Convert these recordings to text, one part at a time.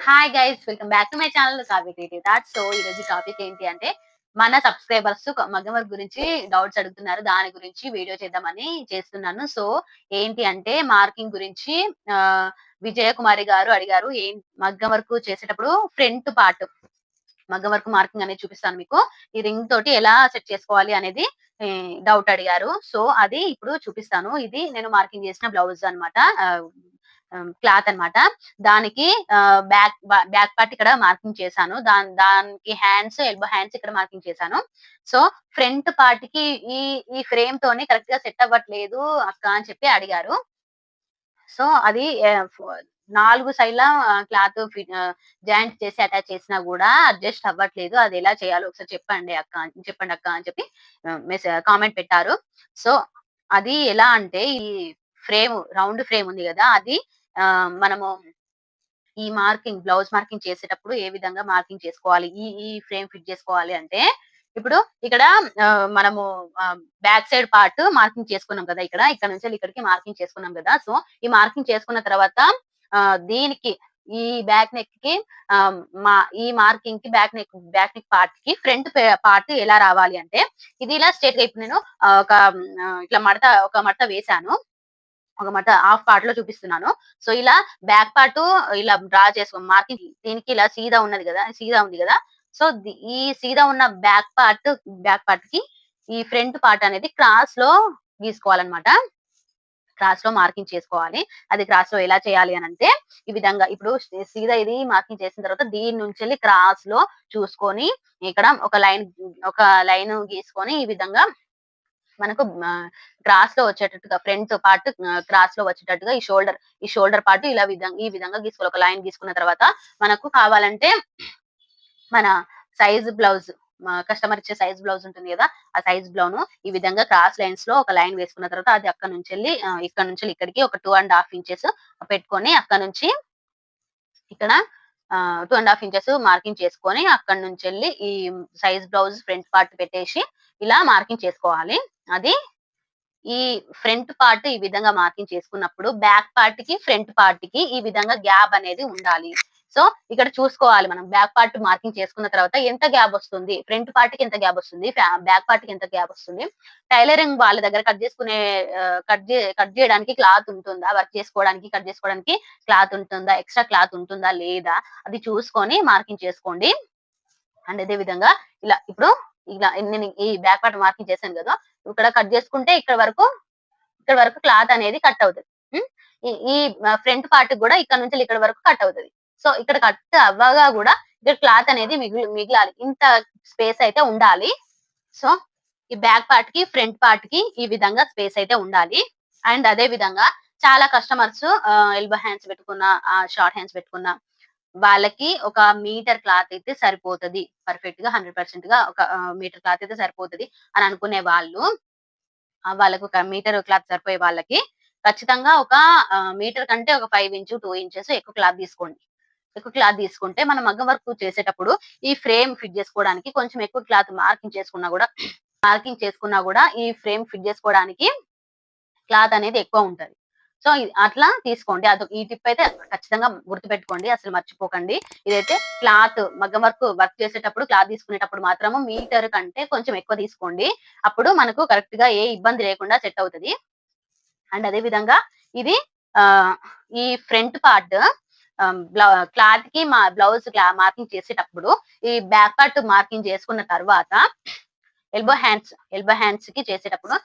Hi guys, welcome back to my channel Kavya that. So ఈ రోజు topic ఏంటి అంటే మన సబ్స్క్రైబర్స్ మగ్గం వర్క్ గురించి డౌట్స్ అడుగుతున్నారు. దాని గురించి వీడియో చేద్దామని చేస్తున్నాను. సో ఏంటి అంటే మార్కింగ్ గురించి విజయ కుమారి గారు అడిగారు. మగ్గం వర్క్ చేసేటప్పుడు ఫ్రంట్ పార్ట్ మగ్గం వర్క్ మార్కింగ్ అనేది చూపిస్తాను మీకు. ఈ రింగ్ తోటి ఎలా సెట్ చేసుకోవాలి అనేది డౌట్ అడిగారు. సో అది ఇప్పుడు చూపిస్తాను. ఇది నేను మార్కింగ్ చేసిన బ్లౌజ్ అన్నమాట. క్లాత్ అన్నమాట. దానికి బ్యాక్ బ్యాక్ పార్ట్ ఇక్కడ మార్కింగ్ చేశాను. దానికి హ్యాండ్స్, ఎల్బో హ్యాండ్స్ ఇక్కడ మార్కింగ్ చేశాను. సో ఫ్రంట్ పార్ట్ కి ఈ ఈ ఫ్రేమ్ తోని కరెక్ట్ గా సెట్ అవ్వట్లేదు అక్క అని చెప్పి అడిగారు. సో అది 4 సైడ్‌ల క్లాత్ జాయింట్ చేసి అటాచ్ చేసినా గూడా అడ్జస్ట్ అవ్వట్లేదు. అది ఎలా చేయాలో ఒకసారి చెప్పండక్క అని చెప్పి కామెంట్ పెట్టారు. సో అది ఎలా అంటే ఈ రౌండ్ ఫ్రేమ్ ఉంది గదా! అది మనము ఈ బ్లౌజ్ మార్కింగ్ చేసేటప్పుడు ఏ విధంగా మార్కింగ్ చేసుకోవాలి? ఈ ఈ ఫ్రేమ్ ఫిట్ చేసుకోవాలి అంటే, ఇప్పుడు ఇక్కడ మనము బ్యాక్ సైడ్ పార్ట్ మార్కింగ్ చేసుకున్నాం కదా! ఇక్కడ నుంచెల్లి ఇక్కడికి మార్కింగ్ చేసుకున్నాం కదా! సో, ఈ మార్కింగ్ చేసుకున్న తర్వాత దీనికి ఈ బ్యాక్ నెక్‌కి ఆహ్, మా ఈ మార్కింగ్‌కి బ్యాక్ నెక్ పార్ట్‌కి ఫ్రంట్ పార్ట్ ఎలా రావాలి అంటే, ఇది ఇలా స్ట్రెయిట్‌గా ఇప్పుడు నేను ఇట్లా ఒక మడత వేశాను. ఒక మడత హాఫ్ పార్ట్ లో చూపిస్తున్నాను. సో ఇలా బ్యాక్ పార్ట్ ఇలా డ్రా చేసుకో మార్కింగ్ దీనికి ఇలా సీదా ఉన్నది కదా! సీదా ఉంది కదా! సో ఈ సీదా ఉన్న బ్యాక్ పార్ట్ కి ఈ ఫ్రంట్ పార్ట్ అనేది క్రాస్ లో గీసుకోవాలన్నమాట. క్రాస్ లో మార్కింగ్ చేసుకోవాలి. అది క్రాస్ లో ఎలా చేయాలి అనంటే, ఈ విధంగా ఇప్పుడు సీదా ఇది మార్కింగ్ చేసిన తర్వాత దీని నుంచెల్లి క్రాస్ లో చూసుకొని ఇక్కడ ఒక లైన్ గీసుకొని ఈ విధంగా మనకు క్రాస్ లో వచ్చేటట్టుగా ఫ్రంట్ పార్ట్ క్రాస్ లో వచ్చేటట్టుగా ఈ షోల్డర్ పార్ట్ ఈ విధంగా గీసుకోవాలి. ఒక లైన్ గీసుకున్న తర్వాత మనకు కావాలంటే మన సైజ్ బ్లౌజ్ కస్టమర్ ఇచ్చే సైజ్ బ్లౌజ్ ఉంటుంది కదా! ఆ సైజ్ బ్లౌజ్ ఈ విధంగా క్రాస్ లైన్స్ లో ఒక లైన్ వేసుకున్న తర్వాత అది ఇక్కడ నుంచి ఇక్కడికి ఒక 2.5 ఇంచెస్ పెట్టుకొని అక్కడ నుంచి ఇక్కడ 2.5 ఇంచెస్ మార్కింగ్ చేసుకొని అక్కడి నుంచెల్లి ఈ సైజ్ బ్లౌజ్ ఫ్రంట్ పార్ట్ పెట్టేసి ఇలా మార్కింగ్ చేసుకోవాలి. అది ఈ ఫ్రంట్ పార్ట్ ఈ విధంగా మార్కింగ్ చేసుకున్నప్పుడు బ్యాక్ పార్ట్ కి ఫ్రంట్ పార్ట్ కి ఈ విధంగా గ్యాప్ అనేది ఉండాలి. సో ఇక్కడ చూసుకోవాలి మనం బ్యాక్ పార్ట్ మార్కింగ్ చేసుకున్న తర్వాత ఎంత గ్యాప్ వస్తుంది, ఫ్రంట్ పార్ట్ కి ఎంత గ్యాప్ వస్తుంది, బ్యాక్ పార్ట్ కి ఎంత గ్యాప్ వస్తుంది. టైలరింగ్ వాళ్ళ దగ్గర కట్ చేయడానికి క్లాత్ ఉంటుందా, వర్క్ చేసుకోవడానికి కట్ చేసుకోవడానికి క్లాత్ ఉంటుందా, ఎక్స్ట్రా క్లాత్ ఉంటుందా లేదా అది చూసుకొని మార్కింగ్ చేసుకోండి. అండ్ అదే విధంగా ఇలా నేను ఈ బ్యాక్ పార్ట్ మార్కింగ్ చేశాను కదా! ఇక్కడ కట్ చేసుకుంటే ఇక్కడ వరకు క్లాత్ అనేది కట్ అవుతది. హ్మ్. ఈ ఈ ఫ్రంట్ పార్ట్ కూడా ఇక్కడ నుంచి ఇక్కడ వరకు కట్ అవుతది. సో ఇక్కడ కట్ అవ్వగా కూడా ఇక్కడ క్లాత్ అనేది మిగిలాలి. ఇంత స్పేస్ అయితే ఉండాలి. సో ఈ బ్యాక్ పార్ట్ కి ఫ్రంట్ పార్ట్ కి ఈ విధంగా స్పేస్ అయితే ఉండాలి. అండ్ అదే విధంగా చాలా కస్టమర్స్ ఎల్బో హ్యాండ్స్ పెట్టుకున్న, షార్ట్ హ్యాండ్స్ పెట్టుకున్న వాళ్ళకి ఒక మీటర్ క్లాత్ అయితే సరిపోతది. పర్ఫెక్ట్ గా 100% గా ఒక మీటర్ క్లాత్ అయితే సరిపోతది అని అనుకునే వాళ్ళకి ఒక మీటర్ క్లాత్ సరిపోయే వాళ్ళకి ఖచ్చితంగా ఒక మీటర్ కంటే ఒక 5 ఇంచు, 2 ఇంచెస్ ఎక్కువ క్లాత్ తీసుకోండి. ఎక్కువ క్లాత్ తీసుకుంటే మనం మగ్గం వర్క్ చేసేటప్పుడు ఈ ఫ్రేమ్ ఫిట్ చేసుకోవడానికి కొంచెం ఎక్కువ క్లాత్ మార్కింగ్ చేసుకున్నా కూడా ఈ ఫ్రేమ్ ఫిట్ చేసుకోవడానికి క్లాత్ అనేది ఎక్కువ ఉంటది. సో అట్లా తీసుకోండి. ఈ టిప్ అయితే ఖచ్చితంగా గుర్తుపెట్టుకోండి. అసలు మర్చిపోకండి. ఇదైతే మగ్గం వర్క్ చేసేటప్పుడు క్లాత్ తీసుకునేటప్పుడు మాత్రము మీటర్ కంటే కొంచెం ఎక్కువ తీసుకోండి. అప్పుడు మనకు కరెక్ట్ గా ఏ ఇబ్బంది లేకుండా సెట్ అవుతది. అండ్ అదే విధంగా ఇది ఈ ఫ్రంట్ పార్ట్ క్లాత్ కి బ్లౌజ్ మార్కింగ్ చేసేటప్పుడు ఈ బ్యాక్ పార్ట్ మార్కింగ్ చేసుకున్న తర్వాత ఎల్బో హ్యాండ్స్ కి చేసేటప్పుడు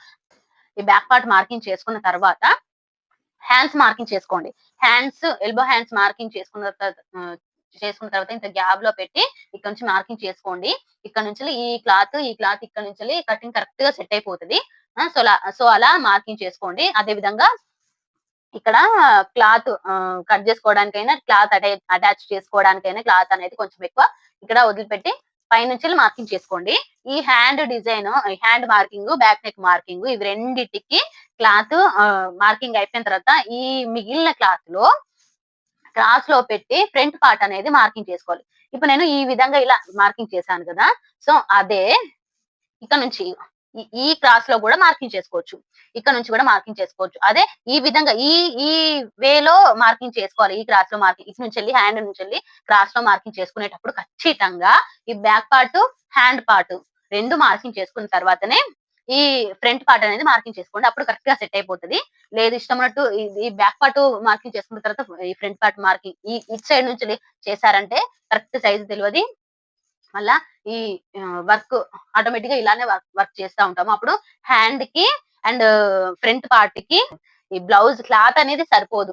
ఈ బ్యాక్ పార్ట్ మార్కింగ్ చేసుకున్న తర్వాత హ్యాండ్స్ మార్కింగ్ చేసుకోండి. ఎల్బో హ్యాండ్స్ మార్కింగ్ చేసుకున్న తర్వాత ఇంత గ్యాప్ లో పెట్టి ఇక్కడ నుంచి మార్కింగ్ చేసుకోండి. ఇక్కడ నుంచి ఈ క్లాత్ ఇక్కడ నుంచి కటింగ్ కరెక్ట్ గా సెట్ అయిపోతది. సో అలా మార్కింగ్ చేసుకోండి. అదే విధంగా ఇక్కడ క్లాత్ కట్ చేసుకోవడానికైనా, క్లాత్ అటాచ్ చేసుకోవడానికైనా క్లాత్ అనేది కొంచెం ఎక్కువ ఇక్కడ వదిలిపెట్టి పైనుంచెల్లి మార్కింగ్ చేసుకోండి. ఈ hand marking, back neck marking ఇవి రెండిటికి క్లాత్ మార్కింగ్ అయిపోయిన తర్వాత ఈ మిగిలిన క్లాత్ లో క్రాస్ లో పెట్టి ఫ్రంట్ పార్ట్ అనేది మార్కింగ్ చేసుకోవాలి. ఇప్పుడు నేను ఈ విధంగా ఇలా మార్కింగ్ చేశాను కదా! సో అదే ఇక్కడ నుంచి ఈ క్రాస్ లో కూడా మార్కింగ్ చేసుకోవచ్చు. ఇక్కడ నుంచి కూడా మార్కింగ్ చేసుకోవచ్చు. అదే ఈ విధంగా ఈ ఈ వేలో మార్కింగ్ చేసుకోవాలి. ఈ క్రాస్ లో మార్కింగ్ ఇటు నుంచెళ్ళి హ్యాండ్ నుంచెళ్ళి క్రాస్ లో మార్కింగ్ చేసుకునేటప్పుడు ఖచ్చితంగా ఈ back part, hand part 2 marking చేసుకున్న తర్వాతనే ఈ ఫ్రంట్ పార్ట్ అనేది మార్కింగ్ చేసుకోండి. అప్పుడు కరెక్ట్‌గా సెట్ అయిపోతది. లేదు ఇష్టమున్నట్టు ఈ బ్యాక్ పార్ట్ మార్కింగ్ చేసుకున్న తర్వాత ఈ ఫ్రంట్ పార్ట్ మార్కింగ్ ఇటు సైడ్ నుంచి చేశారంటే కరెక్ట్ సైజ్ తెలవది. మళ్ళా ఈ వర్క్ ఆటోమేటిక్‌గా ఇలానే వర్క్ చేస్తా ఉంటాము. అప్పుడు హ్యాండ్‌కి అండ్ ఫ్రంట్ పార్ట్‌కి ఈ బ్లౌజ్ క్లాత్ అనేది సరిపోదు.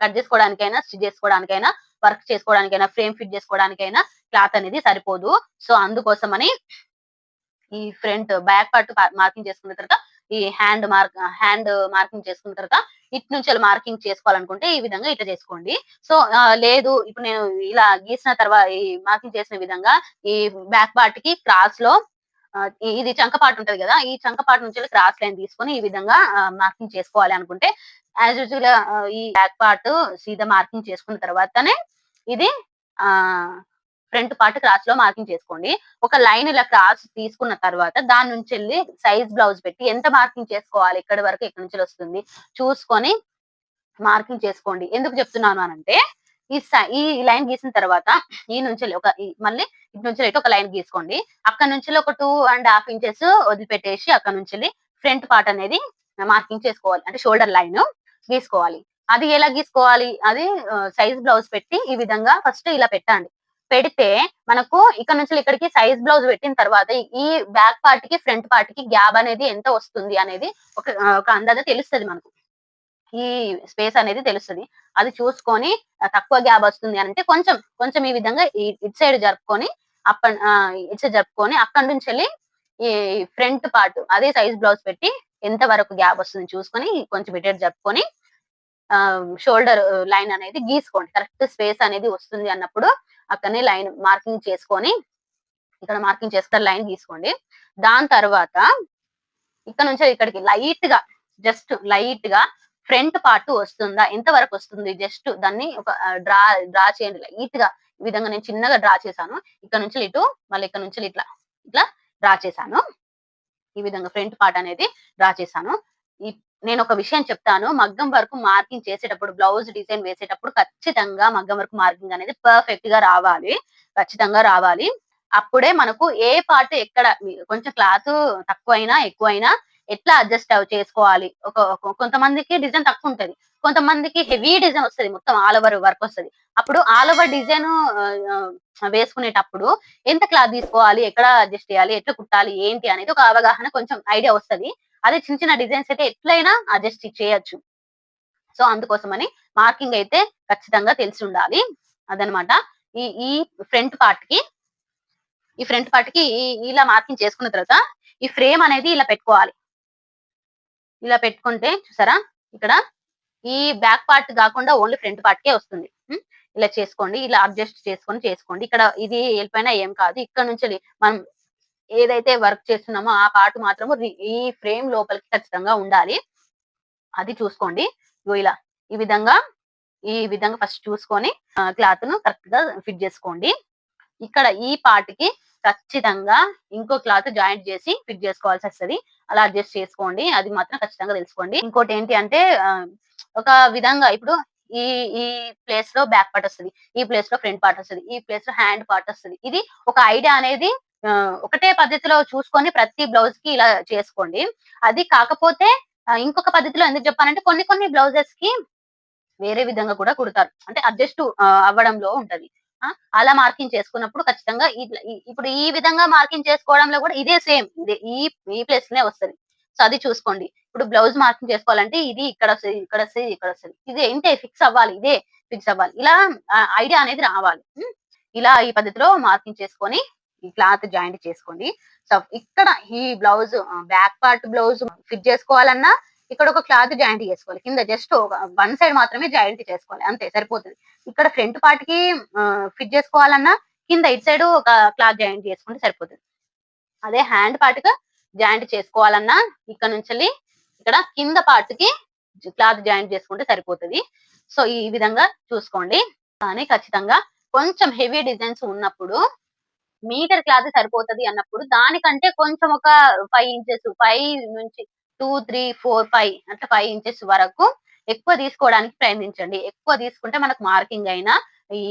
కట్ చేసుకోవడానికైనా, స్టిచ్ చేసుకోవడానికైనా, వర్క్ చేసుకోవడానికైనా, ఫ్రేమ్ ఫిట్ చేసుకోవడానికైనా క్లాత్ అనేది సరిపోదు. సో, అందుకోసమని ఈ ఫ్రంట్ బ్యాక్ పార్ట్ మార్కింగ్ చేసుకున్న తర్వాత ఈ హ్యాండ్ మార్కింగ్ చేసుకున్న తర్వాత ఇటు నుంచెల్లి మార్కింగ్ చేసుకోవాలనుకుంటే ఈ విధంగా ఇట్లా చేసుకోండి. సో, లేదు ఇప్పుడు నేను ఇలా గీసిన ఈ మార్కింగ్ చేసిన విధంగా ఈ బ్యాక్ పార్ట్‌కి క్రాస్‌లో ఇది చంక పార్ట్ ఉంటది గదా! ఈ చంక పార్ట్ నుంచెల్లి క్రాస్ లైన్ తీసుకొని ఈ విధంగా మార్కింగ్ చేసుకోవాలి అనుకుంటే యాజ్ యూజువల్‌గా ఈ బ్యాక్ పార్ట్ సీదా మార్కింగ్ చేసుకున్న తర్వాతనే ఇది ఆహ్, ఫ్రంట్ పార్ట్ క్రాస్‌లో మార్కింగ్ చేసుకోండి. ఒక లైన్ ఇలా క్రాస్ తీసుకున్న తర్వాత దాని నుంచెల్లి సైజ్ బ్లౌజ్ పెట్టి ఎంత మార్కింగ్ చేసుకోవాలి, ఎక్కడి వరకు ఎక్కడి నుంచెల్లొస్తుంది చూసుకొని మార్కింగ్ చేసుకోండి. ఎందుకు చెప్తున్నాను అనంటే, ఈ లైన్ గీసిన తర్వాత ఈ నుంచెల్లి మళ్ళీ ఇటు నుంచెల్లి ఇటు ఒక లైన్ గీసుకోండి. అక్కడి నుంచెల్లి ఒక 2½ ఇంచెస్ వదిలిపెట్టేసి అక్కడి నుంచెల్లి ఫ్రంట్ పార్ట్ అనేది మార్కింగ్ చేసుకోవాలి. అంటే షోల్డర్ లైన్ గీసుకోవాలి. అది ఎలా గీసుకోవాలి? అది సైజ్ బ్లౌజ్ పెట్టి ఈ విధంగా ఫస్ట్ ఇలా పెట్టండి. పెడితే మనకు ఇక్కడ నుంచి ఇక్కడికి సైజ్ బ్లౌజ్ పెట్టిన తర్వాత ఈ బ్యాక్ పార్ట్‌కి, ఫ్రంట్ పార్ట్‌కి గ్యాప్ అనేది ఎంత వస్తుంది అనేది ఒక అందాజ తెలుస్తది మనకు. ఈ స్పేస్ అనేది తెలుస్తది. అది చూసుకొని తక్కువ గ్యాప్ వస్తుంది అనంటే కొంచెం ఈ విధంగా ఇటు సైడ్ జరుపుకొని ఇటు సైడ్ జరుపుకొని అక్కడి నుంచెళ్ళి ఈ ఫ్రంట్ పార్ట్ అదే సైజ్ బ్లౌజ్ పెట్టి ఎంత వరకు గ్యాప్ వస్తుంది చూసుకొని కొంచెం ఇటు అటు జరుపుకొని షోల్డర్ లైన్ అనేది గీసుకోండి. కరెక్ట్ స్పేస్ అనేది వస్తుంది అన్నప్పుడు అక్కడనే లైన్ మార్కింగ్ చేసుకొని ఇక్కడ మార్కింగ్ చేసుకొని లైన్ గీసుకోండి. దాని తర్వాత ఇక్కడ నుంచి ఇక్కడికి లైట్‌గా ఫ్రంట్ పార్ట్ వస్తుందా? ఎంత వరకు వస్తుంది? జస్ట్ దాన్ని ఒక డ్రా చేయండి లైట్‌గా. ఈ విధంగా నేను చిన్నగా డ్రా చేశాను. ఇక్కడ నుంచి ఇటు, మళ్ళీ ఇక్కడ నుంచి ఇట్లా డ్రా చేశాను. ఈ విధంగా ఫ్రంట్ పార్ట్ అనేది డ్రా చేశాను. ఈ నేనొక విషయం చెప్తాను. మగ్గం వర్క్ మార్కింగ్ చేసేటప్పుడు, బ్లౌజ్ డిజైన్ వేసేటప్పుడు ఖచ్చితంగా మగ్గం వర్క్ మార్కింగ్ అనేది పర్ఫెక్ట్‌గా రావాలి. ఖచ్చితంగా రావాలి. అప్పుడే మనకు ఏ పార్ట్ ఎక్కడ కొంచెం క్లాత్ తక్కువైనా, ఎక్కువైనా ఎట్లా అడ్జస్ట్ చేసుకోవాలి. కొంతమందికి డిజైన్ తక్కువుంటది. కొంతమందికి హెవీ డిజైన్ వస్తది. మొత్తం ఆల్ ఓవర్ వర్క్ వస్తది. అప్పుడు ఆల్ ఓవర్ డిజైన్ వేసుకునేటప్పుడు ఎంత క్లాత్ తీసుకోవాలి, ఎక్కడ అడ్జస్ట్ చేయాలి, ఎట్లా కుట్టాలి, ఏంటి అనేది ఒక అవగాహన కొంచెం ఐడియా వస్తది. అదే చిన్న చిన్న డిజైన్స్ అయితే ఎట్లైనా అడ్జస్ట్ చేయొచ్చు. సో, అందుకోసమని మార్కింగ్ అయితే ఖచ్చితంగా తెలిసుండాలి. అదనమాట. ఈ ఈ ఫ్రంట్ పార్ట్‌కి ఇలా మార్కింగ్ చేసుకున్న తర్వాత ఈ ఫ్రేమ్ అనేది ఇలా పెట్టుకోవాలి. ఇలా పెట్టుకుంటే చూసారా? ఇక్కడ ఈ బ్యాక్ పార్ట్ గాకుండా ఓన్లీ ఫ్రంట్ పార్ట్‌కే వస్తుంది. ఇలా చేసుకోండి. ఇలా అడ్జస్ట్ చేసుకోండి. ఇక్కడ ఇది ఎళ్ళిపోయినా ఏం కాదు. ఇక్కడ నుంచెల్లి మనం ఏదైతే వర్క్ చేస్తున్నామో ఆ పార్ట్ మాత్రము ఈ ఫ్రేమ్ లోపలికి ఖచ్చితంగా ఉండాలి. అది చూసుకోండి. ఇగో ఇలా ఈ విధంగా, ఈ విధంగా ఫస్ట్ చూసుకొని క్లాత్‌ను కరెక్ట్‌గా ఫిట్ జేసుకోండి. ఇక్కడ ఈ పార్ట్‌కి ఖచ్చితంగా ఇంకో క్లాత్ జాయింట్ చేసి ఫిట్ చేసుకోవాల్సొస్తది. అలా అడ్జస్ట్ చేసుకోండి. అది మాత్రం ఖచ్చితంగా తెలుసుకోండి. ఇంకోటేంటి అంటే ఒక విధంగా ఇప్పుడు ఈ ఈ ప్లేస్‌లో బ్యాక్ పార్ట్ వస్తది. ఈ ప్లేస్‌లో ఫ్రంట్ పార్ట్ వస్తది. ఈ ప్లేస్‌లో హ్యాండ్ పార్ట్ వస్తది. ఇది ఒక ఐడియా అనేది ఒకటే పద్ధతిలో చూసుకొని ప్రతి బ్లౌజ్‌కి ఇలా చేసుకోండి. అది కాకపోతే ఇంకొక పద్ధతిలో ఎందుకు చెప్పానంటే కొన్ని కొన్ని బ్లౌజెస్‌కి వేరే విధంగా కూడా కుడతారు. అంటే అడ్జస్ట్ అవ్వడంలో ఉంటది. ఆ! అలా మార్కింగ్ చేసుకున్నప్పుడు ఖచ్చితంగా ఇప్పుడు ఈ విధంగా మార్కింగ్ చేసుకోవడంలో కూడా ఇదే సేమ్. ఈ ప్లేస్‌లోనే వస్తది. సో, అది చూసుకోండి. ఇప్పుడు బ్లౌజ్ మార్కింగ్ చేసుకోవాలంటే ఇది ఇక్కడొస్తది, ఇక్కడొస్తది, ఇక్కడొస్తది. ఇది ఇంతే ఫిక్స్ అవ్వాలి. ఇదే ఫిక్స్ అవ్వాలి. ఇలా ఐడియా అనేది రావాలి. ఇలా ఈ పద్ధతిలో మార్కింగ్ చేసుకొని ఈ క్లాత్ జాయింట్ చేసుకోండి. సో, ఇక్కడ ఈ blouse back part blouse fit చేసుకోవాలన్నా ఇక్కడ ఒక క్లాత్ జాయింట్ చేసుకోవాలి. కింద జస్ట్ వన్ సైడ్ మాత్రమే జాయింట్ చేసుకోవాలి. అంతే సరిపోతది. ఇక్కడ ఫ్రంట్ పార్ట్‌కి ఫిట్ చేసుకోవాలన్నా కింద ఇటు సైడ్ ఒక క్లాత్ జాయింట్ చేసుకుంటే సరిపోతది. అదే హ్యాండ్ పార్ట్‌కి జాయింట్ చేసుకోవాలన్నా ఇక్కడ నుంచెల్లి ఇక్కడ కింద పార్ట్‌కి క్లాత్ జాయింట్ చేసుకుంటే సరిపోతది. సో, ఈ విధంగా చూసుకోండి. కానీ ఖచ్చితంగా కొంచెం హెవీ డిజైన్స్ ఉన్నప్పుడు మీటర్ క్లాత్ సరిపోతది అన్నప్పుడు దానికంటే కొంచెం ఒక 5 ఇంచెస్ 5 నుంచి 2, 3, 4, 5 అట్లా 5 ఇంచెస్ వరకు ఎక్కువ తీసుకోవడానికి ప్రయత్నించండి. ఎక్కువ తీసుకుంటే మనకు మార్కింగ్ అయినా, ఈ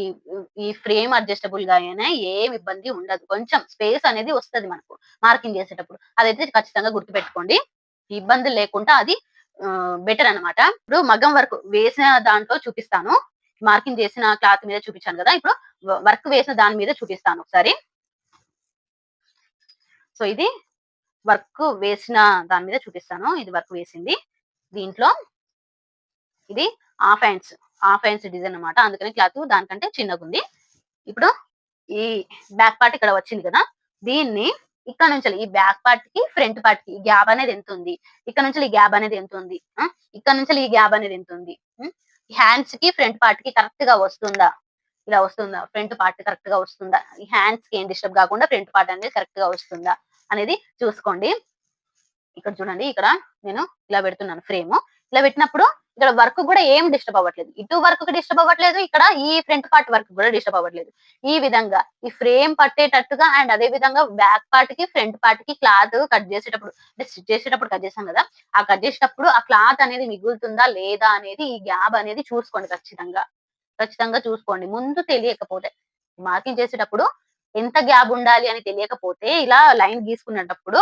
ఈ ఫ్రేమ్ అడ్జస్టబుల్‌గా అయినా ఏమి ఇబ్బంది ఉండదు. కొంచెం స్పేస్ అనేది వస్తది మనకు మార్కింగ్ చేసేటప్పుడు. అదైతే ఖచ్చితంగా గుర్తుపెట్టుకోండి. ఇబ్బందులు లేకుండా అది బెటర్ అన్నమాట. ఇప్పుడు మగ్గం వర్క్ వేసిన దాంట్లో చూపిస్తాను. మార్కింగ్ చేసిన క్లాత్ మీద చూపించాను గదా! ఇప్పుడు వర్క్ వేసిన దాని మీద చూపిస్తాను ఒకసారి. సో, ఇది వర్క్ వేసిన దాని మీద చూపిస్తాను. ఇది వర్క్ వేసింది. దీంట్లో ఇది హాఫ్ హ్యాండ్స్ డిజైన్ అన్నమాట. అందుకని క్లాత్ దానికంటే చిన్నగుంది. ఇప్పుడు ఈ బ్యాక్ పార్ట్ ఇక్కడ వచ్చింది కదా! దీన్ని ఇక్కడ నుంచెల్లి ఈ బ్యాక్ పార్ట్‌కి, ఫ్రంట్ పార్ట్‌కి ఈ గ్యాప్ అనేది ఎంతుంది? ఇక్కడ నుంచెల్లి ఈ గ్యాప్ అనేది ఎంతుంది? ఇక్కడ నుంచెల్లి ఈ గ్యాప్ అనేది ఎంతుంది? హ్యాండ్స్‌కి, ఫ్రంట్ పార్ట్‌కి కరెక్ట్‌గా వస్తుందా? ఇలా వస్తుందా? ఫ్రంట్ పార్ట్ కరెక్ట్‌గా వస్తుందా? ఈ హ్యాండ్స్‌కి ఏం డిస్టర్బ్ కాకుండా ఫ్రంట్ పార్ట్ అనేది కరెక్ట్‌గా వస్తుందా? అనేది చూసుకోండి. ఇక్కడ చూడండి. ఇక్కడ నేను ఇలా పెడుతున్నాను ఫ్రేము. ఇలా పెట్టినప్పుడు ఇక్కడ వర్క్ గూడా ఏం డిస్టర్బ్ అవ్వట్లేదు. ఇటు వర్క్‌కి డిస్టర్బ్ అవ్వట్లేదు. ఇక్కడ ఈ ఫ్రంట్ పార్ట్ వర్క్ గూడా డిస్టర్బ్ అవ్వట్లేదు. ఈ విధంగా ఈ ఫ్రేమ్ పట్టేటట్టుగా అండ్ అదే విధంగా బ్యాక్ పార్ట్‌కి, ఫ్రంట్ పార్ట్‌కి క్లాత్ కట్ చేసేటప్పుడు అంటే స్టిచ్ చేసేటప్పుడు కట్ చేసాం గదా! ఆ కట్ చేసేటప్పుడు ఆ క్లాత్ అనేది మిగులుతుందా లేదా అనేది ఈ గ్యాప్ అనేది చూసుకోండి ఖచ్చితంగా. ఖచ్చితంగా చూసుకోండి. ముందు తెలియకపోతే మార్కింగ్ చేసేటప్పుడు ఎంత గ్యాప్ ఉండాలి అని తెలియకపోతే ఇలా లైన్ గీసుకునేటప్పుడు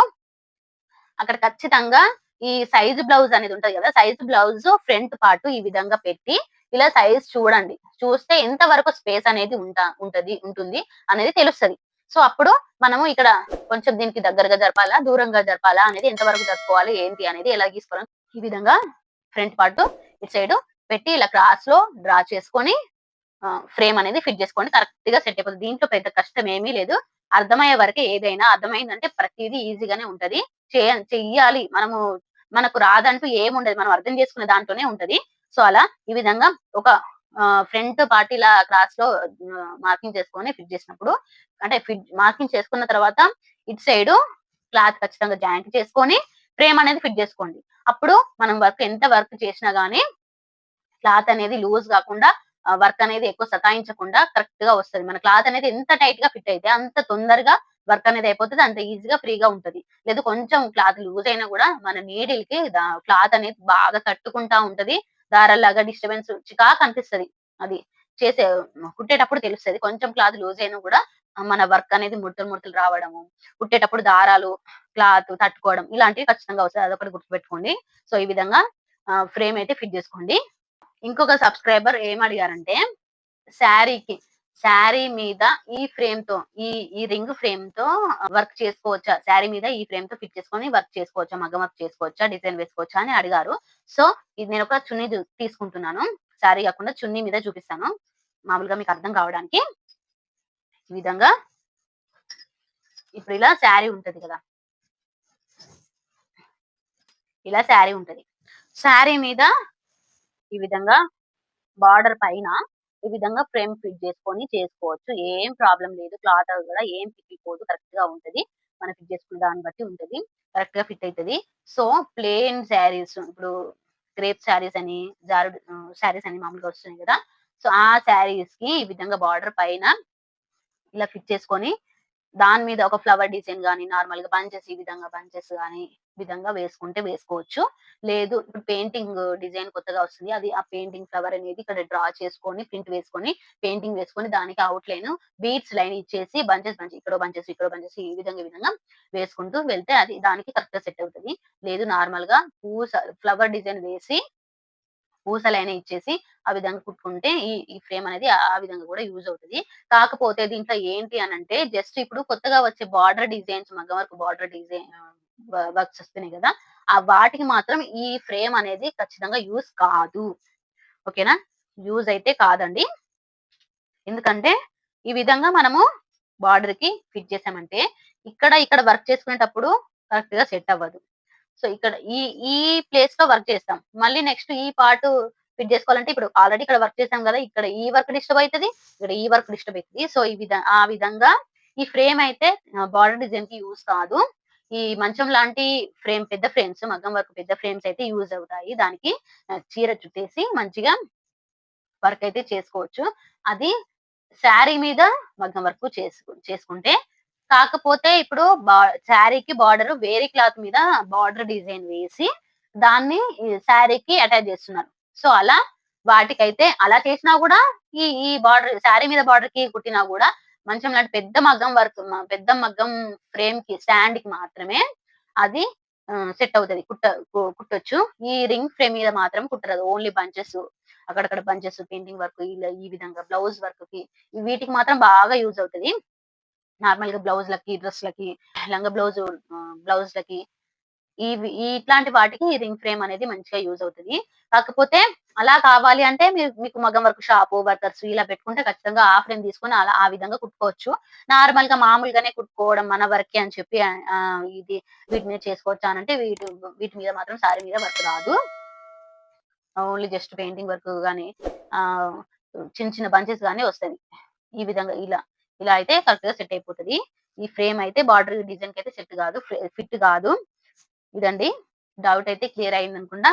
అక్కడ ఖచ్చితంగా ఈ సైజ్ బ్లౌజ్ అనేది ఉంటది గదా! సైజ్ బ్లౌజ్ ఫ్రంట్ పార్ట్ ఈ విధంగా పెట్టి, ఇలా సైజ్ చూడండి. చూస్తే ఎంత వరకు స్పేస్ అనేది ఉంటుంది అనేది తెలుస్తది. సో, అప్పుడు మనము ఇక్కడ కొంచెం దీనికి దగ్గరగా జరపాలా, దూరంగా జరపాలా అనేది ఎంత వరకు జరుపుకోవాలి, ఏంటి అనేది ఎలా గీసుకోవాలి. ఈ విధంగా ఫ్రంట్ పార్ట్ ఇటు సైడు పెట్టి ఇలా క్రాస్‌లో డ్రా చేసుకొని ఫ్రేమ్ అనేది ఫిట్ చేసుకోండి. కరెక్ట్‌గా సెట్ అయిపోతది. దీంట్లో పెద్ద కష్టం ఏమీ లేదు. అర్థమయ్యే వరకే ఏదైనా. అర్థమైందంటే ప్రతీదీ ఈజీగానే ఉంటది. చెయ్యాలి. మనకు రాదంటూ ఏముండదు. మనం అర్థం చేసుకునే దాంట్లోనే ఉంటది. సో, అలా ఈ విధంగా ఒక ఫ్రంట్ పార్ట్ ఇలా క్రాస్‌లో మార్కింగ్ చేసుకొని ఫిట్ చేసినప్పుడు అంటే మార్కింగ్ చేసుకున్న తర్వాత ఇటు సైడు క్లాత్ ఖచ్చితంగా జాయింట్ చేసుకొని ఫ్రేమ్ అనేది ఫిట్ చేసుకోండి. అప్పుడు మనం ఎంత వర్క్ చేసినా గాని క్లాత్ అనేది లూజ్ గాకుండా వర్క్ అనేది ఎక్కువ సతాయించకుండా కరెక్ట్‌గా వస్తది. మన క్లాత్ అనేది ఎంత టైట్‌గా ఫిట్ అయితే అంత తొందరగా వర్క్ అనేది అయిపోతది. అంత ఈజీగా ఫ్రీగా ఉంటది. లేదు కొంచెం క్లాత్ లూజ్ అయినా గూడా మన నీడిల్‌కి క్లాత్ అనేది బాగా తట్టుకుంటా ఉంటది. దారాల్లాగా డిస్టర్బెన్స్ చికాకు అనిపిస్తది. అది చేసే కుట్టేటప్పుడు తెలుస్తది. కొంచెం క్లాత్ లూజ్ అయినా గూడా మన వర్క్ అనేది ముడతలు ముడతలు రావడము, కుట్టేటప్పుడు దారాలు, క్లాత్ తట్టుకోవడం ఇలాంటివి ఖచ్చితంగా వస్తాయి. అదొకటి గుర్తుపెట్టుకోండి. సో, ఈ విధంగా ఫ్రేమ్ అయితే ఫిట్ జేసుకోండి. ఇంకొక సబ్‌స్క్రైబర్ ఏమడిగారంటే, శారీకి శారీ మీద ఈ ఫ్రేమ్‌తో ఈ ఈ రింగ్ ఫ్రేమ్‌తో వర్క్ చేసుకోవచ్చా? శారీ మీద ఈ ఫ్రేమ్‌తో ఫిట్ చేసుకొని వర్క్ చేసుకోవచ్చా? మగ్గం వర్క్ చేసుకోవచ్చా? డిజైన్ వేసుకోవచ్చా? అని అడిగారు. సో, ఇది నేనొక చున్నీ తీసుకుంటున్నాను. శారీ కాకుండా చున్నీ మీద చూపిస్తాను. మామూలుగా మీకు అర్థం కావడానికి. ఈ విధంగా ఇప్పుడు ఇలా శారీ ఉంటది కదా! ఇలా శారీ ఉంటది. శారీ మీద ఈ విధంగా బార్డర్ పైన ఈ విధంగా ఫ్రేమ్ ఫిట్ చేసుకొని చేసుకోవచ్చు. ఏం ప్రాబ్లమ్ లేదు. క్లాత్ అది గూడా ఏం చిక్కిపోదు. కరెక్ట్‌గా ఉంటది. మనం ఫిట్ చేసుకున్న దాన్ని బట్టి ఉంటది. కరెక్ట్‌గా ఫిట్ అయితది. సో, ప్లెయిన్ శారీస్ ఇప్పుడు క్రేప్ శారీస్ అని, శారీస్ అని మామూలుగా వస్తున్నాయి గదా! సో, ఆ శారీస్‌కి ఈ విధంగా బార్డర్ పైన ఇలా ఫిట్ చేసుకొని దాని మీద ఒక ఫ్లవర్ డిజైన్ గాని, నార్మల్‌గా ఈ విధంగా బంచెస్ గాని, విధంగా వేసుకుంటే వేసుకోవచ్చు. లేదు ఇప్పుడు పెయింటింగ్ డిజైన్ కొత్తగా వస్తుంది. అది ఆ పెయింటింగ్ ఫ్లవర్ అనేది ఇక్కడ డ్రా చేసుకొని, ప్రింట్ వేసుకొని, పెయింటింగ్ వేసుకొని దానికి ఔట్‌లైన్ బీడ్స్ లైన్ ఇచ్చేసి ఇక్కడో బంచెస్ ఈ విధంగా వేసుకుంటూ వెళ్తే అది దానికి కరెక్ట్‌గా సెట్ అవుతది. లేదు నార్మల్‌గా ఫ్లవర్ డిజైన్ వేసి పూసలైనా ఇచ్చేసి, ఆ విధంగా కుట్టుకుంటే ఈ ఫ్రేమ్ అనేది ఆ విధంగా గూడా యూజ్ అవుతది. కాకపోతే దీంట్లో ఏంటి అనంటే, జస్ట్ ఇప్పుడు కొత్తగా వచ్చే బార్డర్ డిజైన్స్ మగ్గం వర్క్ బార్డర్ డిజైన్ వర్క్స్ వస్తున్నాయి గదా! ఆ వాటికి మాత్రం ఈ ఫ్రేమ్ అనేది ఖచ్చితంగా యూజ్ కాదు. ఓకేనా? యూజ్ అయితే కాదండి. ఎందుకంటే, ఈ విధంగా మనము బార్డర్‌కి ఫిట్ చేసామంటే, ఇక్కడ వర్క్ చేసుకునేటప్పుడు కరెక్ట్‌గా సెట్ అవ్వదు. సో, ఇక్కడ ఈ ఈ ప్లేస్‌లో వర్క్ చేస్తాం. మళ్ళీ నెక్స్ట్ ఈ పార్ట్ ఫిట్ జేసుకోవాలంటే ఇప్పుడు ఆల్రెడీ ఇక్కడ వర్క్ చేసాం గదా! ఇక్కడ ఈ వర్క్ డిస్టర్బ్ అయితది. ఇక్కడ ఈ వర్క్ డిస్టర్బ్ అయితది. సో, ఆ విధంగా ఈ ఫ్రేమ్ అయితే బార్డర్ డిజైన్‌కి యూజ్ కాదు. ఈ మంచం లాంటి పెద్ద ఫ్రేమ్స్ మగ్గం వర్క్ పెద్ద ఫ్రేమ్స్ అయితే యూజ్ అవుతాయి. దానికి చీర చుట్టేసి మంచిగా వర్క్ అయితే చేసుకోవచ్చు. అది శారీ మీద మగ్గం వర్క్ చేసుకుంటే కాకపోతే ఇప్పుడు శారీకి బార్డర్ వేరే క్లాత్ మీద బార్డర్ డిజైన్ వేసి దాన్ని ఈ శారీకి అటాచ్ చేస్తున్నారు. సో, అలా వాటికైతే అలా చేసినా గూడా ఈ బార్డర్ శారీ మీద బార్డర్‌కి కుట్టినా గూడా మంచం లాంటి పెద్ద మగ్గం వర్క్ పెద్ద మగ్గం ఫ్రేమ్‌కి స్టాండ్‌కి మాత్రమే అది సెట్ అవుతది. కుట్టొచ్చు. ఈ రింగ్ ఫ్రేమ్ మీద మాత్రం కుట్టరాదు. ఓన్లీ బంచెస్ అక్కడక్కడ బంచెస్ పెయింటింగ్ వర్క్ ఇలా ఈ విధంగా బ్లౌజ్ వర్క్‌కి వీటికి మాత్రం బాగా యూజ్ అవుతది. నార్మల్‌గా బ్లౌజ్‌లకి, డ్రెస్‌లకి, లంగా బ్లౌజ్‌లకి ఇట్లాంటి వాటికి ఈ రింగ్ ఫ్రేమ్ అనేది మంచిగా యూజ్ అవుతది. కాకపోతే అలా కావాలి అంటే మీకు మగ్గం వర్క్ షాపు, వర్కర్స్ ఇలా పెట్టుకుంటే ఖచ్చితంగా ఆ ఫ్రేమ్ తీసుకొని అలా ఆ విధంగా కుట్టుకోవచ్చు. నార్మల్‌గా మామూలుగానే కుట్టుకోవడం మన వర్కే అని చెప్పి వీటి మీద చేసుకోవచ్చా అనంటే వీటి మీద మాత్రం సారీ మీద వర్క్ రాదు. ఓన్లీ జస్ట్ పెయింటింగ్ వర్క్ గాని ఆహ్, చిన్న చిన్న బంచెస్ గాని వస్తది. ఈ విధంగా ఇలా అయితే కరెక్ట్‌గా సెట్ అయిపోతది. ఈ ఫ్రేమ్ అయితే బార్డర్ డిజైన్‌కయితే సెట్ గాదు. ఫిట్ గాదు. ఇదండి. డౌట్ అయితే క్లియర్ అయిందనుకుంటా.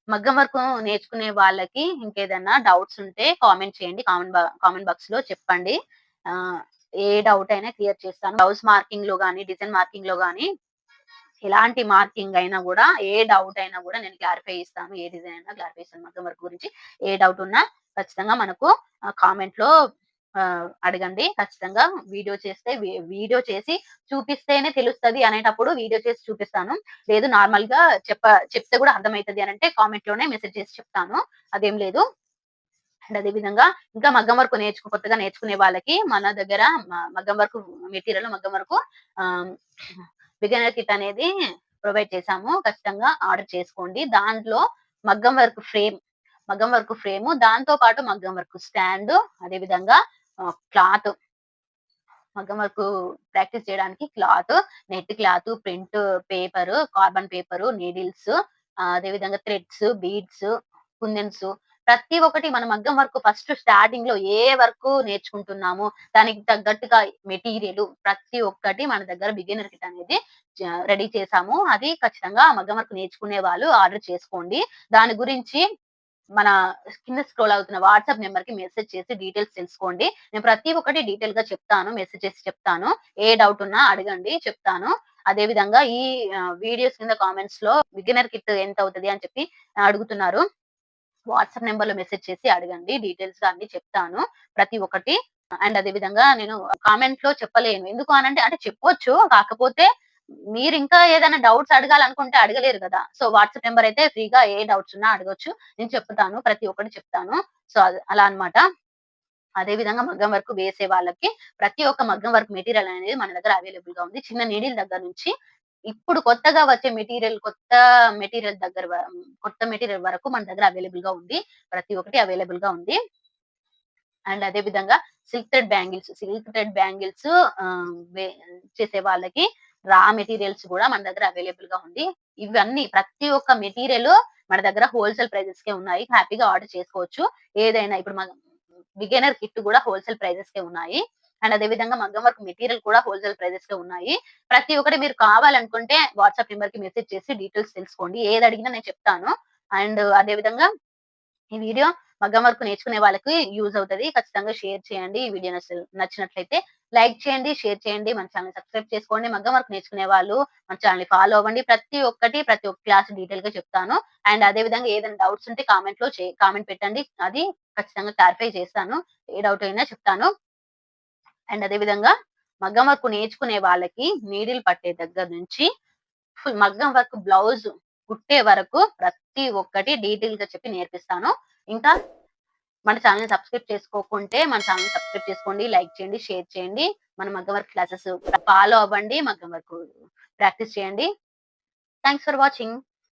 మగ్గం వర్కు నేర్చుకునే వాళ్ళకి ఇంకేదన్నా డౌట్స్ ఉంటే కామెంట్ చేయండి. కామెంట్ బాక్స్‌లో చెప్పండి. ఆహ్, ఏ డౌట్ అయినా క్లియర్ చేస్తాను. బ్లౌజ్ మార్కింగ్‌లో గాని, డిజైన్ మార్కింగ్‌లో గాని ఎలాంటి మార్కింగ్ అయినా గూడా, ఏ డౌట్ అయినా గూడా నేను క్లారిఫై ఇస్తాను. ఏ డిజైన్ అయినా క్లారిఫై ఇస్తాను. మగ్గం వర్క్ గురించి ఏ డౌట్ ఉన్నా ఖచ్చితంగా మనకు కామెంట్‌లో అడగండి. ఖచ్చితంగా వీడియో చేస్తే వీడియో చేసి చూపిస్తేనే తెలుస్తది అనేటప్పుడు వీడియో చేసి చూపిస్తాను. లేదు నార్మల్‌గా చెప్తే గూడా అర్థమైతది అనంటే కామెంట్‌లోనే మెసేజ్ చేసి చెప్తాను. అదేం లేదు. అండ్ అదే విధంగా ఇంకా మగ్గం వర్క్ కొత్తగా నేర్చుకునే వాళ్ళకి మన దగ్గర మగ్గం వర్క్ మెటీరియల్ మగ్గం వర్కు ఆహ్, బిగినర్ కిట్ అనేది ప్రొవైడ్ చేశాము. ఖచ్చితంగా ఆర్డర్ చేసుకోండి. దాంట్లో మగ్గం వర్క్ ఫ్రేమ్, మగ్గం వర్క్ ఫ్రేము, దాంతో పాటు మగ్గం వర్క్ స్టాండు, అదే విధంగా క్లాత్ మగ్గం వర్కు ప్రాక్టీస్ చేయడానికి net cloth, print paper, carbon paper, needles అదే విధంగా థ్రెడ్స్, బీడ్స్, కుందన్స్ ప్రతి ఒక్కటి మన మగ్గం వర్క్ ఫస్ట్ స్టార్టింగ్‌లో ఏ వర్కు నేర్చుకుంటున్నామో దానికి తగ్గట్టుగా మెటీరియల్ ప్రతి ఒక్కటి మన దగ్గర బిగినర్ కిట్ అనేది రెడీ చేసాము. అది ఖచ్చితంగా మగ్గం వర్క్ నేర్చుకునే వాళ్ళు ఆర్డర్ చేసుకోండి. దాని గురించి మన కింద స్క్రోల్ అవుతున్న వాట్సాప్ నంబర్‌కి మెసేజ్ చేసి డీటెయిల్స్ తెలుసుకోండి. నేను ప్రతి ఒక్కటి డీటెయిల్‌గా చెప్తాను. మెసేజ్ చేసి చెప్తాను. ఏ డౌట్ ఉన్నా అడగండి చెప్తాను. అదే విధంగా ఈ వీడియోస్ కింద కామెంట్స్‌లో బిగినర్ కిట్ ఎంతవుతది అని చెప్పి అడుగుతున్నారు. వాట్సాప్ నంబర్‌లో మెసేజ్ చేసి అడగండి. డీటెయిల్స్‌గా అన్నీ చెప్తాను. ప్రతి ఒక్కటి. అండ్ అదే విధంగా నేను కామెంట్‌లో చెప్పలేను. ఎందుకు అనంటే అంటే చెప్పొచ్చు. కాకపోతే మీరింకా ఏదైనా డౌట్స్ అడగాలనుకుంటే అడగలేరు గదా! సో, వాట్సాప్ నంబర్ అయితే ఫ్రీగా ఏ డౌట్స్ ఉన్నా అడగొచ్చు. నేను చెప్తాను. ప్రతి ఒక్కటి చెప్తాను. సో, అలా అన్నమాట. అదే విధంగా మగ్గం వర్క్ వేసే వాళ్ళకి ప్రతి ఒక్క మగ్గం వర్క్ మెటీరియల్ అనేది మన దగ్గర అవైలబుల్‌గా ఉంది. చిన్న నీడిల్ దగ్గర నుంచి ఇప్పుడు కొత్తగా వచ్చే కొత్త మెటీరియల్ వరకు మన దగ్గర అవైలబుల్‌గా ఉంది. ప్రతి ఒక్కటి అవైలబుల్‌గా ఉంది. అండ్ అదే విధంగా సిల్క్ థ్రెడ్ బ్యాంగిల్స్ ఆహ్, వే చేసే వాళ్ళకి మెటీరియల్స్ గూడా మన దగ్గర అవైలబుల్‌గా ఉంది. ఇవన్నీ ప్రతి ఒక్క మెటీరియల్ మన దగ్గర హోల్‌సేల్ ప్రైజెస్‌కే ఉన్నాయి. హ్యాపీగా ఆర్డర్ చేసుకోవచ్చు. ఏదైనా ఇప్పుడు మన బిగినర్ కిట్ గూడా హోల్‌సేల్ ప్రైజెస్‌కే ఉన్నాయి. అండ్ అదే విధంగా మగ్గం వర్క్ మెటీరియల్ కూడా హోల్‌సేల్ ప్రైజెస్‌కే ఉన్నాయి. ప్రతి ఒక్కటి మీరు కావాలనుకుంటే వాట్సాప్ నంబర్‌కి మెసేజ్ చేసి డీటెయిల్స్ తెలుసుకోండి. ఏదడిగినా నేను చెప్తాను. అండ్ అదే విధంగా ఈ వీడియో మగ్గం వర్క్ నేర్చుకునే వాళ్ళకి యూజ్ అవుతది. ఖచ్చితంగా షేర్ చేయండి. ఈ వీడియో నచ్చినట్లయితే లైక్ చేయండి, షేర్ చేయండి. మన ఛానెల్‌ని సబ్స్క్రైబ్ చేసుకోండి. మగ్గం వర్క్ నేర్చుకునే వాళ్ళు మన ఛానెల్‌ని ఫాలో అవ్వండి. ప్రతి ఒక్క క్లాస్ డీటెయిల్‌గా చెప్తాను. అండ్ అదే విధంగా ఏదైనా డౌట్స్ ఉంటే కామెంట్ పెట్టండి. అది ఖచ్చితంగా క్లారిఫై చేస్తాను. ఏ డౌట్ అయినా చెప్తాను. అండ్ అదే విధంగా మగ్గం వర్క్ నేర్చుకునే వాళ్ళకి నీడిల్ పట్టే దగ్గర నుంచి మగ్గం వర్క్ బ్లౌజ్ కుట్టే వరకు ప్రతి ఒక్కటి డీటెయిల్‌గా చెప్పి నేర్పిస్తాను. ఇంకా మన ఛానెల్‌ని సబ్స్క్రైబ్ చేసుకోకుంటే మన ఛానెల్‌ని సబ్స్క్రైబ్ చేసుకోండి, లైక్ చేయండి, షేర్ చేయండి. మన మగ్గం వర్క్ క్లాసెస్ ఫాలో అవ్వండి. మగ్గం వర్క్ ప్రాక్టీస్ చేయండి. Thanks for watching.